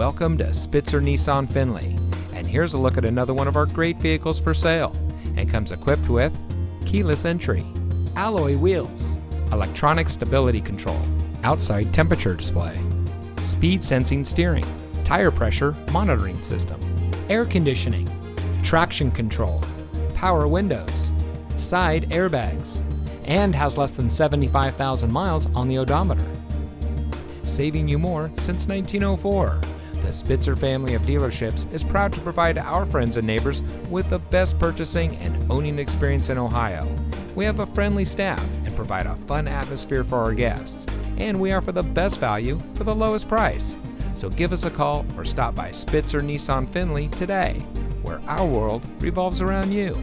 Welcome to Spitzer Nissan Findlay, and here's a look at another one of our great vehicles for sale, and comes equipped with keyless entry, alloy wheels, electronic stability control, outside temperature display, speed sensing steering, tire pressure monitoring system, air conditioning, traction control, power windows, side airbags, and has less than 75,000 miles on the odometer. Saving you more since 1904. The Spitzer family of dealerships is proud to provide our friends and neighbors with the best purchasing and owning experience in Ohio. We have a friendly staff and provide a fun atmosphere for our guests, and we offer the best value for the lowest price. So give us a call or stop by Spitzer Nissan Findlay today, where our world revolves around you.